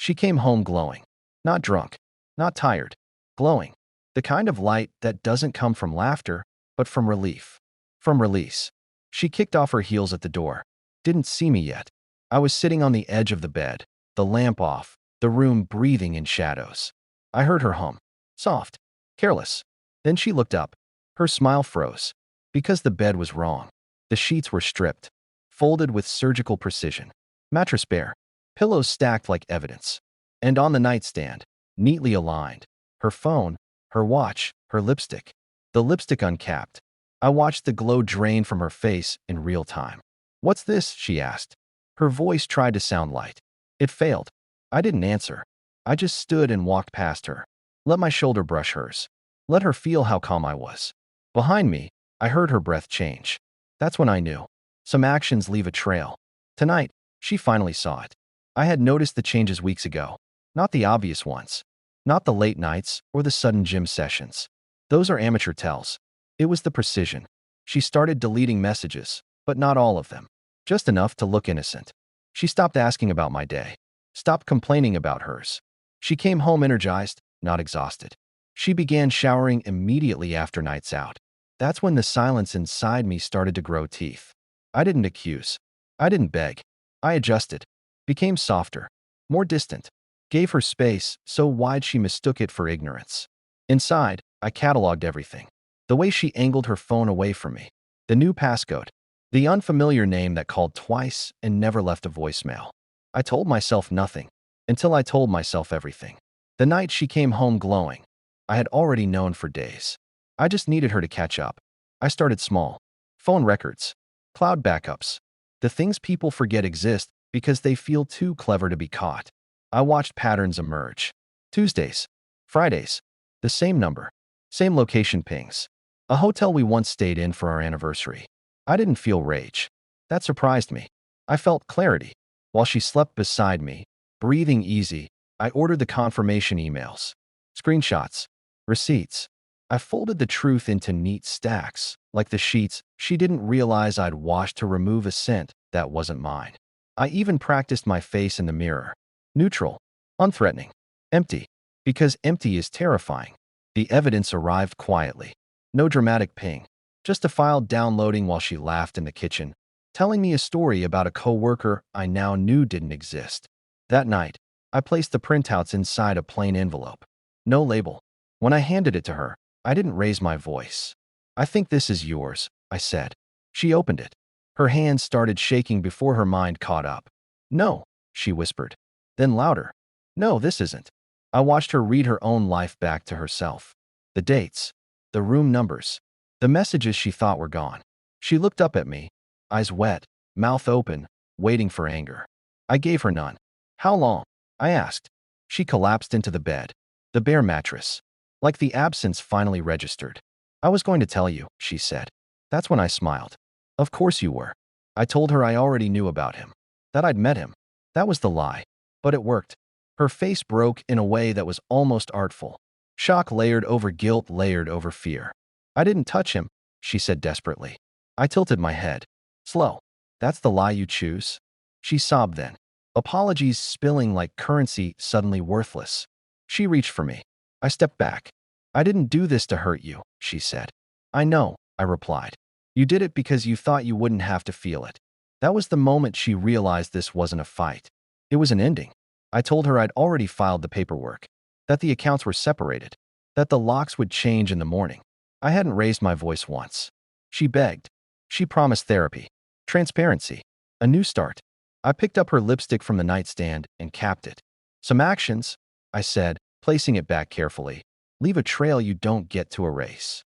She came home glowing. Not drunk, not tired, glowing. The kind of light that doesn't come from laughter, but from relief. From release. She kicked off her heels at the door. Didn't see me yet. I was sitting on the edge of the bed, the lamp off, the room breathing in shadows. I heard her hum. Soft. Careless. Then she looked up. Her smile froze. Because the bed was wrong. The sheets were stripped. Folded with surgical precision. Mattress bare. Pillows stacked like evidence. And on the nightstand, neatly aligned, her phone, her watch, her lipstick. The lipstick uncapped. I watched the glow drain from her face in real time. "What's this?" she asked. Her voice tried to sound light. It failed. I didn't answer. I just stood and walked past her. Let my shoulder brush hers. Let her feel how calm I was. Behind me, I heard her breath change. That's when I knew. Some actions leave a trail. Tonight, she finally saw it. I had noticed the changes weeks ago. Not the obvious ones. Not the late nights or the sudden gym sessions. Those are amateur tells. It was the precision. She started deleting messages, but not all of them. Just enough to look innocent. She stopped asking about my day. Stopped complaining about hers. She came home energized, not exhausted. She began showering immediately after nights out. That's when the silence inside me started to grow teeth. I didn't accuse. I didn't beg. I adjusted. Became softer. More distant. Gave her space so wide she mistook it for ignorance. Inside, I cataloged everything. The way she angled her phone away from me. The new passcode. The unfamiliar name that called twice and never left a voicemail. I told myself nothing, until I told myself everything. The night she came home glowing, I had already known for days. I just needed her to catch up. I started small. Phone records. Cloud backups. The things people forget exist because they feel too clever to be caught. I watched patterns emerge. Tuesdays. Fridays. The same number. Same location pings. A hotel we once stayed in for our anniversary. I didn't feel rage. That surprised me. I felt clarity. While she slept beside me, breathing easy, I ordered the confirmation emails. Screenshots. Receipts. I folded the truth into neat stacks, like the sheets she didn't realize I'd washed to remove a scent that wasn't mine. I even practiced my face in the mirror. Neutral. Unthreatening. Empty. Because empty is terrifying. The evidence arrived quietly. No dramatic ping. Just a file downloading while she laughed in the kitchen, telling me a story about a coworker I now knew didn't exist. That night, I placed the printouts inside a plain envelope. No label. When I handed it to her, I didn't raise my voice. "I think this is yours," I said. She opened it. Her hands started shaking before her mind caught up. "No," she whispered. Then louder. "No, this isn't." I watched her read her own life back to herself. The dates. The room numbers. The messages she thought were gone. She looked up at me, eyes wet, mouth open, waiting for anger. I gave her none. "How long?" I asked. She collapsed into the bed. The bare mattress. Like the absence finally registered. "I was going to tell you," she said. That's when I smiled. "Of course you were." I told her I already knew about him. That I'd met him. That was the lie. But it worked. Her face broke in a way that was almost artful. Shock layered over guilt, layered over fear. "I didn't touch him," she said desperately. I tilted my head. "Slow. That's the lie you choose?" She sobbed then. Apologies spilling like currency suddenly worthless. She reached for me. I stepped back. "I didn't do this to hurt you," she said. "I know," I replied. "You did it because you thought you wouldn't have to feel it." That was the moment she realized this wasn't a fight. It was an ending. I told her I'd already filed the paperwork. That the accounts were separated. That the locks would change in the morning. I hadn't raised my voice once. She begged. She promised therapy. Transparency. A new start. I picked up her lipstick from the nightstand and capped it. "Some actions," I said, placing it back carefully, "leave a trail you don't get to erase."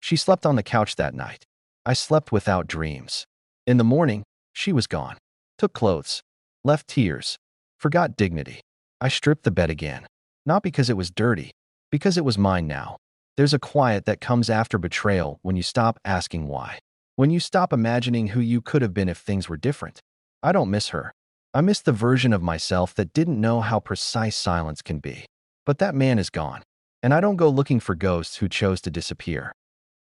She slept on the couch that night. I slept without dreams. In the morning, she was gone. Took clothes. Left tears. Forgot dignity. I stripped the bed again. Not because it was dirty. Because it was mine now. There's a quiet that comes after betrayal when you stop asking why. When you stop imagining who you could have been if things were different. I don't miss her. I miss the version of myself that didn't know how precise silence can be. But that man is gone. And I don't go looking for ghosts who chose to disappear.